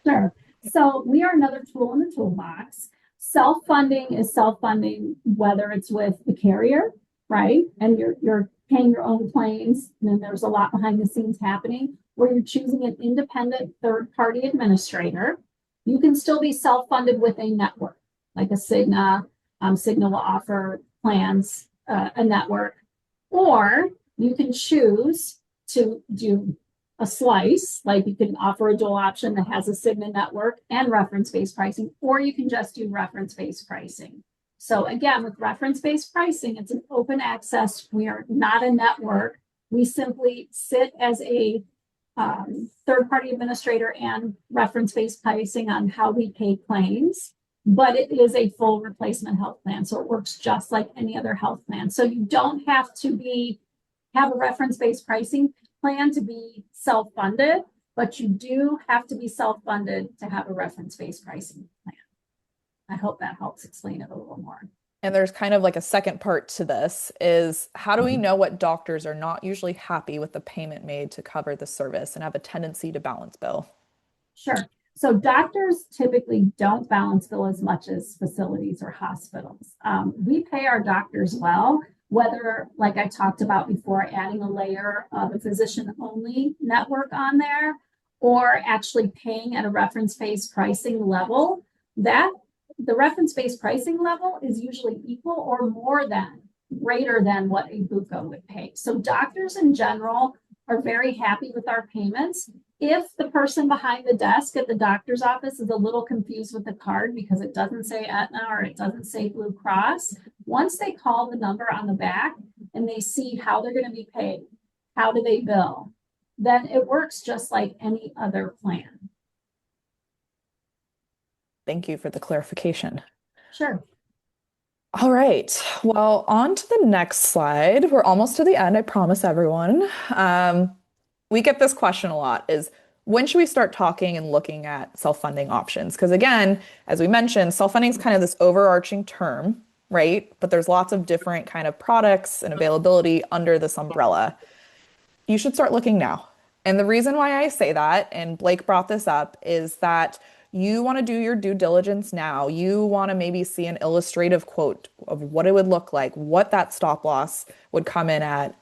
Sure. So we are another tool in the toolbox. Self-funding is self-funding, whether it's with the carrier, right? And you're paying your own claims, and then there's a lot behind the scenes happening, where you're choosing an independent third-party administrator. You can still be self-funded with a network, like a Cigna. Cigna will offer plans, a network, or you can choose to do a slice, like you can offer a dual option that has a Cigna network and reference-based pricing, or you can just do reference-based pricing. So again, with reference-based pricing, it's an open access. We are not a network. We simply sit as a third-party administrator and reference-based pricing on how we pay claims, but it is a full replacement health plan. So it works just like any other health plan. So you don't have to have a reference-based pricing plan to be self-funded, but you do have to be self-funded to have a reference-based pricing plan. I hope that helps explain it a little more. And there's kind of like a second part to this is how do we know what doctors are not usually happy with the payment made to cover the service and have a tendency to balance bill? Sure. So doctors typically don't balance bill as much as facilities or hospitals. We pay our doctors well, whether, like I talked about before, adding a layer of a physician-only network on there, or actually paying at a reference-based pricing level. That the reference-based pricing level is usually equal or greater than what a BUCO would pay. So doctors in general are very happy with our payments. If the person behind the desk at the doctor's office is a little confused with the card because it doesn't say Aetna or it doesn't say Blue Cross, once they call the number on the back and they see how they're going to be paid, how do they bill, then it works just like any other plan. Thank you for the clarification. Sure. All right. Well, on to the next slide. We're almost to the end, I promise everyone. We get this question a lot is when should we start talking and looking at self-funding options? Because again, as we mentioned, self-funding is kind of this overarching term, right? But there's lots of different kind of products and availability under this umbrella. you should start looking now. And the reason why I say that, and Blake brought this up, is that you want to do your due diligence now. You want to maybe see an illustrative quote of what it would look like, what that stop loss would come in at.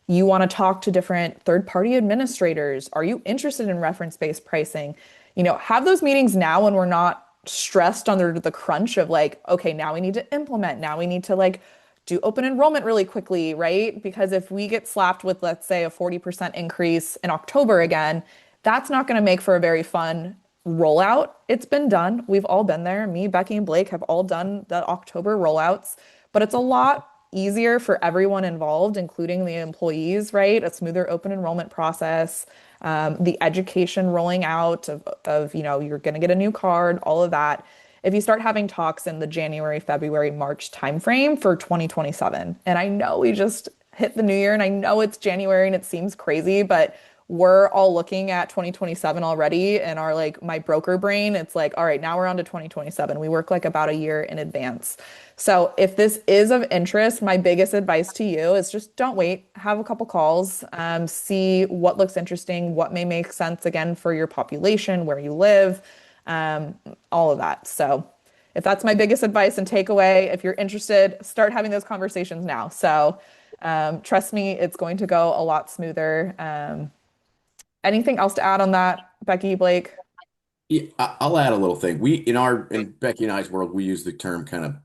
You want to talk to different third-party administrators. Are you interested in reference-based pricing? Have those meetings now when we're not stressed under the crunch of like, okay, now we need to implement, now we need to like do open enrollment really quickly, right? Because if we get slapped with, let's say, a 40% increase in October again, that's not going to make for a very fun rollout. It's been done. We've all been there. Me, Becky, and Blake have all done the October rollouts, but it's a lot easier for everyone involved, including the employees, right? A smoother open enrollment process, the education rolling out of you're going to get a new card, all of that. If you start having talks in the January, February, March timeframe for 2027. And I know we just hit the new year and I know it's January and it seems crazy, but we're all looking at 2027 already and our like my broker brain, it's like, all right, now we're on to 2027. We work like about a year in advance. So if this is of interest, my biggest advice to you is just don't wait, have a couple calls, see what looks interesting, what may make sense again for your population, where you live, all of that. So if that's my biggest advice and takeaway, if you're interested, start having those conversations now. So trust me, it's going to go a lot smoother. Anything else to add on that, Becky, Blake? Yeah, I'll add a little thing. In Becky and I's world, we use the term kind of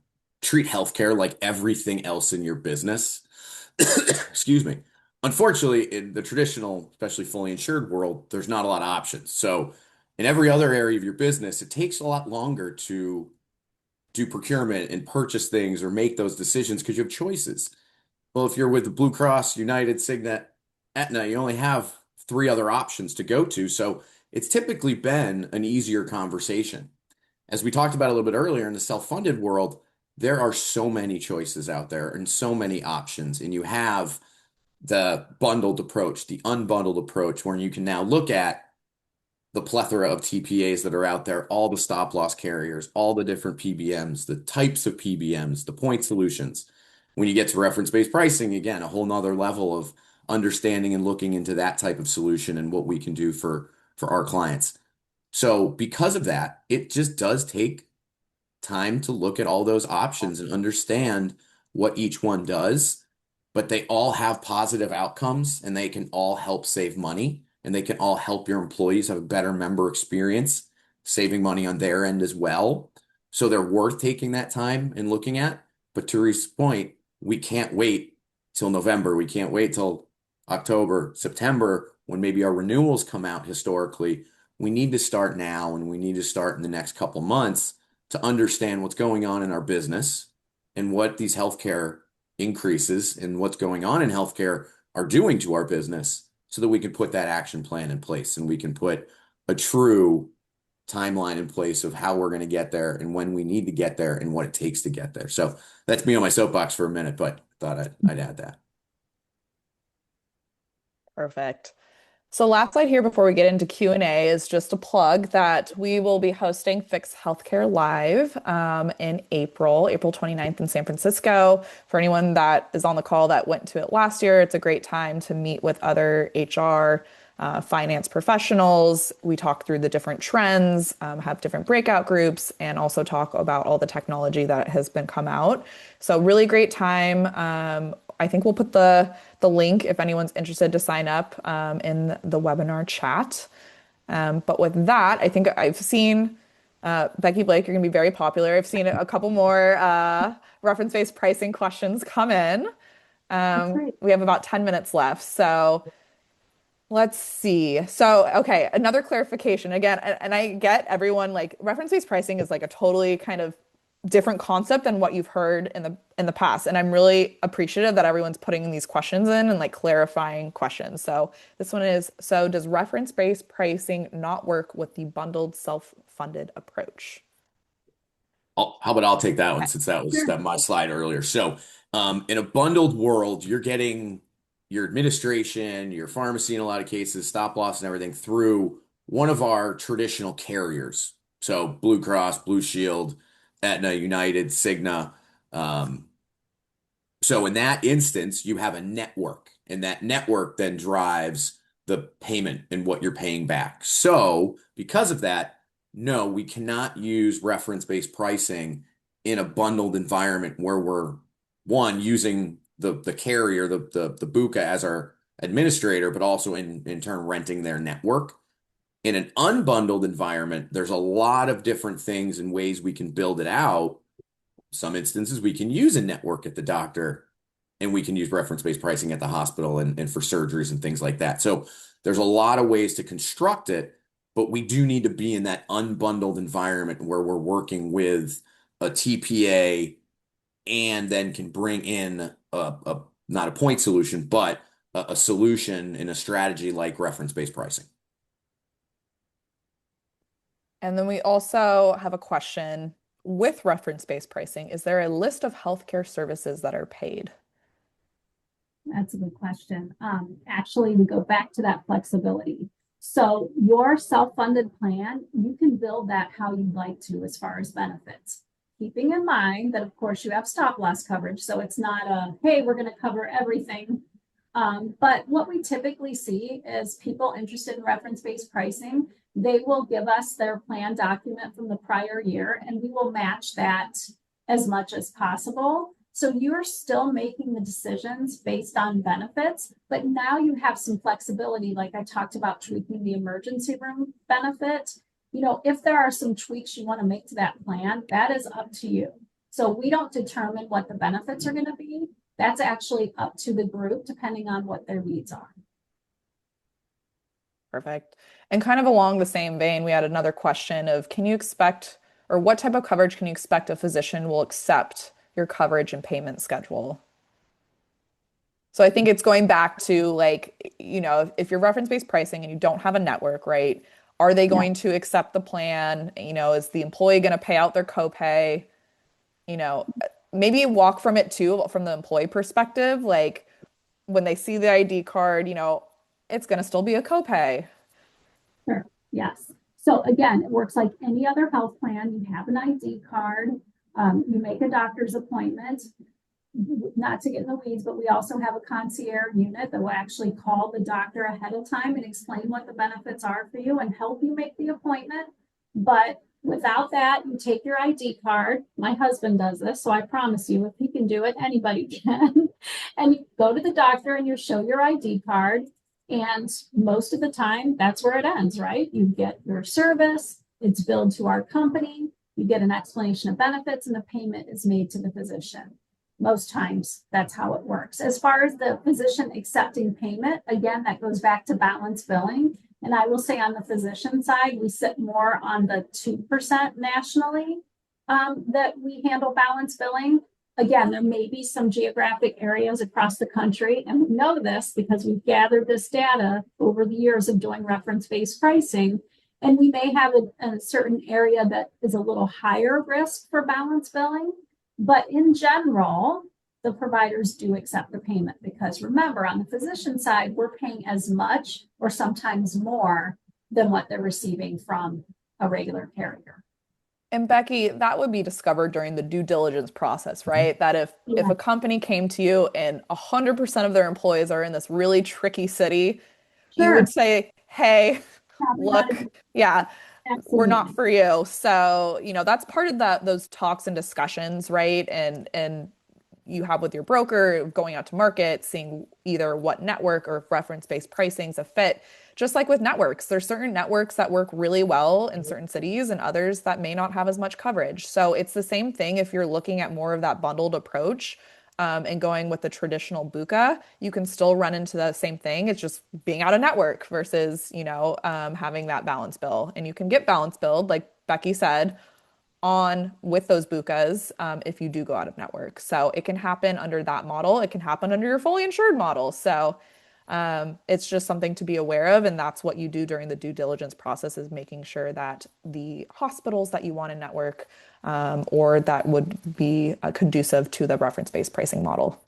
treat healthcare like everything else in your business. Excuse me. Unfortunately, in the traditional, especially fully insured world, there's not a lot of options. So in every other area of your business, it takes a lot longer to do procurement and purchase things or make those decisions because you have choices. Well, if you're with the Blue Cross, United, Cigna, Aetna, you only have three other options to go to. So it's typically been an easier conversation. As we talked about a little bit earlier in the self-funded world, there are so many choices out there and so many options. And you have the bundled approach, the unbundled approach, where you can now look at the plethora of TPAs that are out there, all the stop loss carriers, all the different PBMs, the types of PBMs, the point solutions. When you get to reference-based pricing, again, a whole nother level of understanding and looking into that type of solution and what we can do for our clients. So because of that, it just does take time to look at all those options and understand what each one does, but they all have positive outcomes and they can all help save money and they can all help your employees have a better member experience, saving money on their end as well. So they're worth taking that time and looking at. But to Reese's point, we can't wait till November. We can't wait till October, September, when maybe our renewals come out historically. We need to start now and we need to start in the next couple months to understand what's going on in our business and what these healthcare increases and what's going on in healthcare are doing to our business so that we can put that action plan in place and we can put a true timeline in place of how we're going to get there and when we need to get there and what it takes to get there. So that's me on my soapbox for a minute, but thought I'd add that. Perfect. So last slide here before we get into Q&A is just a plug that we will be hosting Fix Healthcare Live in April 29th in San Francisco. For anyone that is on the call that went to it last year, it's a great time to meet with other HR, finance professionals. We talk through the different trends, have different breakout groups, and also talk about all the technology that has been come out. So really great time. I think we'll put the link if anyone's interested to sign up in the webinar chat. But with that, I think I've seen Becky, Blake, you're going to be very popular. I've seen a couple more reference-based pricing questions come in. That's great. We have about 10 minutes left. So let's see. So, okay, another clarification again, and I get everyone like reference-based pricing is like a totally kind of different concept than what you've heard in the past. And I'm really appreciative that everyone's putting these questions in and like clarifying questions. So this one is, so does reference-based pricing not work with the bundled self-funded approach? How about I'll take that one Okay. since that was Sure. my slide earlier. So, in a bundled world, you're getting your administration, your pharmacy in a lot of cases, stop loss and everything through one of our traditional carriers. So, Blue Cross, Blue Shield, Aetna, United, Cigna. Um, so, in that instance, you have a network. and that network then drives the payment and what you're paying back. So, because of that, no, we cannot use reference-based pricing in a bundled environment where we're one using the carrier, the BUCA as our administrator, but also in turn renting their network. In an unbundled environment, there's a lot of different things and ways we can build it out. Some instances we can use a network at the doctor, and we can use reference-based pricing at the hospital and for surgeries and things like that. So there's a lot of ways to construct it, but we do need to be in that unbundled environment where we're working with a TPA and then can bring in not a point solution, but a solution and a strategy like reference-based pricing. And then we also have a question with reference-based pricing. Is there a list of healthcare services that are paid? That's a good question. Actually, we go back to that flexibility. So your self-funded plan, you can build that how you'd like to as far as benefits. Keeping in mind that, of course, you have stop loss coverage. So it's not a, hey, we're going to cover everything. But what we typically see is people interested in reference-based pricing, they will give us their plan document from the prior year, and we will match that as much as possible. So you're still making the decisions based on benefits, but now you have some flexibility, like I talked about tweaking the emergency room benefit. You know, if there are some tweaks you want to make to that plan, that is up to you. So we don't determine what the benefits are going to be. That's actually up to the group, depending on what their needs are. Perfect. And kind of along the same vein, we had another question of can you expect, or what type of coverage can you expect a physician will accept your coverage and payment schedule? So I think it's going back to like, if you're reference-based pricing and you don't have a network, right? Are they Yeah. going to accept the plan? Is the employee going to pay out their copay? You know, maybe walk from it too, from the employee perspective. Like when they see the ID card, it's going to still be a copay. Sure. Yes. So again, it works like any other health plan. You have an ID card, you make a doctor's appointment. Not to get in the weeds, but we also have a concierge unit that will actually call the doctor ahead of time and explain what the benefits are for you and help you make the appointment. But without that, you take your ID card. My husband does this, so I promise you, if he can do it, anybody can. And you go to the doctor and you show your ID card. And most of the time, that's where it ends, right? You get your service, it's billed to our company, you get an explanation of benefits, and the payment is made to the physician. Most times, that's how it works. As far as the physician accepting payment, again, that goes back to balance billing. And I will say on the physician side, we sit more on the 2% nationally that we handle balance billing. Again, there may be some geographic areas across the country, and we know this because we've gathered this data over the years of doing reference-based pricing. And we may have a certain area that is a little higher risk for balance billing. But in general, the providers do accept the payment because remember, on the physician side, we're paying as much or sometimes more than what they're receiving from a regular carrier. And Becky, that would be discovered during the due diligence process, right? That if Yeah, a company came to you and 100% of their employees are in this really tricky city, you would sure. say, "Hey, Probably not a look, good, yeah, we're not absolutely. for you." So, that's part of those talks and discussions, right? And you have with your broker going out to market, seeing either what network or reference-based pricing's a fit. Just like with networks, there's certain networks that work really well in certain cities and others that may not have as much coverage. So it's the same thing if you're looking at more of that bundled approach. And going with the traditional BUCA, you can still run into the same thing. It's just being out of network versus, having that balance bill. And you can get balance billed, like Becky said, on with those BUCAs if you do go out of network. So it can happen under that model. It can happen under your fully insured model. So it's just something to be aware of. And that's what you do during the due diligence process is making sure that the hospitals that you want in network or that would be conducive to the reference-based pricing model.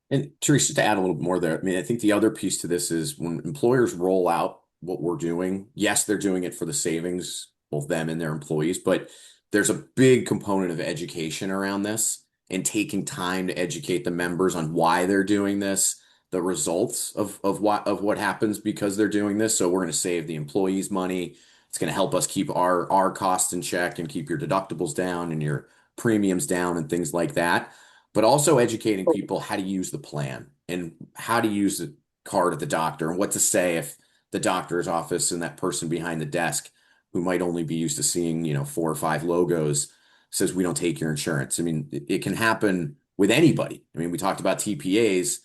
And Teresa, to add a little bit more there, I mean, I think the other piece to this is when employers roll out what we're doing, yes, they're doing it for the savings, both them and their employees, but there's a big component of education around this and taking time to educate the members on why they're doing this the results of what happens because they're doing this. So we're going to save the employees money. It's going to help us keep our costs in check and keep your deductibles down and your premiums down and things like that. But also educating people how to use the plan and how to use the card at the doctor and what to say if the doctor's office and that person behind the desk who might only be used to seeing, 4 or 5 logos says we don't take your insurance. I mean, it can happen with anybody. I mean, we talked about TPAs.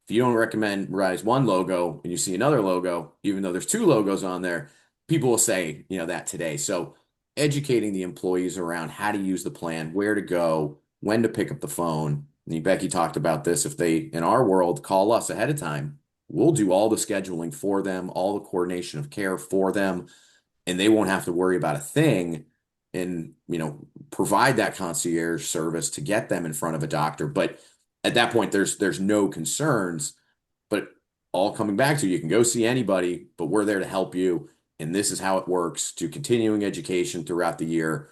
If you don't recognize one logo and you see another logo, even though there's 2 logos on there, people will say, that today. So educating the employees around how to use the plan, where to go, when to pick up the phone. And Becky talked about this. If they, in our world, call us ahead of time, we'll do all the scheduling for them, all the coordination of care for them, and they won't have to worry about a thing and, provide that concierge service to get them in front of a doctor. But at that point, there's no concerns, but all coming back to you can go see anybody, but we're there to help you. And this is how it works to continuing education throughout the year.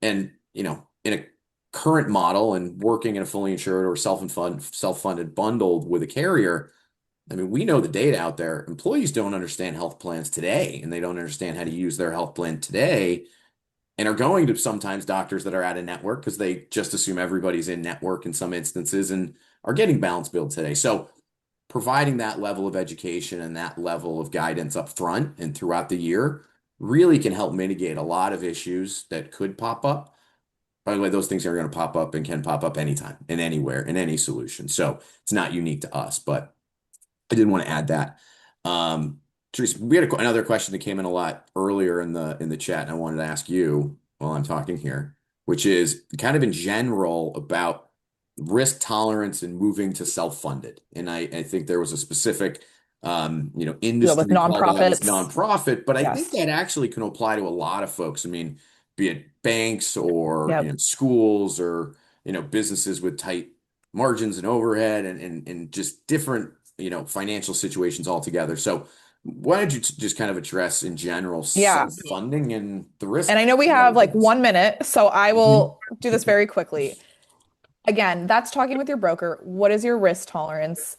And, in a current model and working in a fully insured or self-funded bundled with a carrier, I mean, we know the data out there. Employees don't understand health plans today, and they don't understand how to use their health plan today, and are going to sometimes doctors that are out of network because they just assume everybody's in network in some instances and are getting balance billed today. So providing that level of education and that level of guidance up front and throughout the year really can help mitigate a lot of issues that could pop up. By the way, those things are going to pop up and can pop up anytime and anywhere in any solution. So it's not unique to us, but I did want to add that. Teresa, we had another question that came in a lot earlier in the chat, and I wanted to ask you while I'm talking here, which is kind of in general about risk tolerance and moving to self-funded. And I think there was a specific Yeah, with industry called out as nonprofits. nonprofit, but I think Yes. that actually can apply to a lot of folks. I mean, be it banks or Yep. schools or businesses with tight margins and overhead and just different financial situations altogether. So why don't you just kind of address in general Yeah. self-funding and the And risk I know we side have of like things? 1 minute, so I Mhm. will do this very quickly. Again, that's talking with your broker. What is your risk tolerance?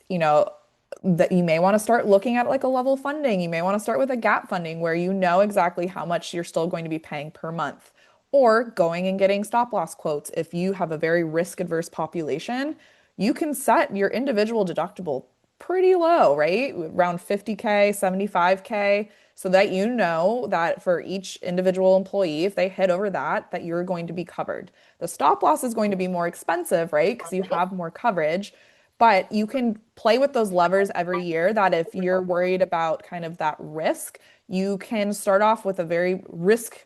That you may want to start looking at like a level funding. You may want to start with a gap funding where you know exactly how much you're still going to be paying per month. Or going and getting stop loss quotes. If you have a very risk adverse population, you can set your individual deductible pretty low, right? Around 50K, 75K, so that you know that for each individual employee, if they hit over that, that you're going to be covered. The stop loss is going to be more expensive, right? Because you have more coverage, but you can play with those levers every year that if you're worried about kind of that risk, you can start off with a very risk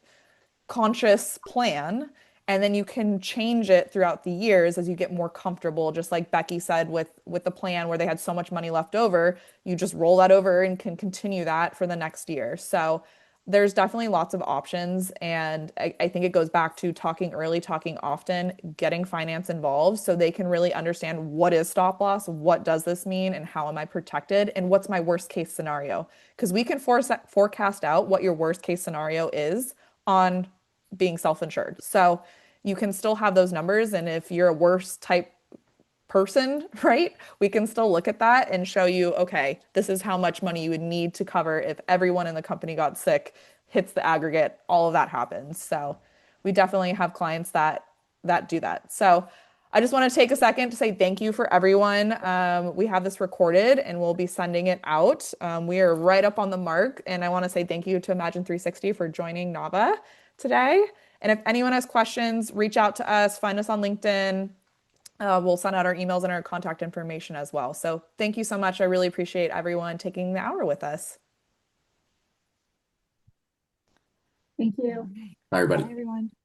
conscious plan, and then you can change it throughout the years as you get more comfortable, just like Becky said with the plan where they had so much money left over. You just roll that over and can continue that for the next year. So there's definitely lots of options, and I think it goes back to talking early, talking often, getting finance involved so they can really understand what is stop loss, what does this mean, and how am I protected, and what's my worst case scenario, because we can forecast out what your worst case scenario is on being self-insured. So you can still have those numbers. And if you're a worse type person, right, we can still look at that and show you, okay, this is how much money you would need to cover if everyone in the company got sick, hits the aggregate, all of that happens. So we definitely have clients that do that. So I just want to take a second to say thank you for everyone. We have this recorded and we'll be sending it out. We are right up on the mark. And I want to say thank you to Imagine360 for joining Nava today. And if anyone has questions, reach out to us, find us on LinkedIn. We'll send out our emails and our contact information as well. So thank you so much. I really appreciate everyone taking the hour with us. Thank you. Bye, Bye, everybody. everyone.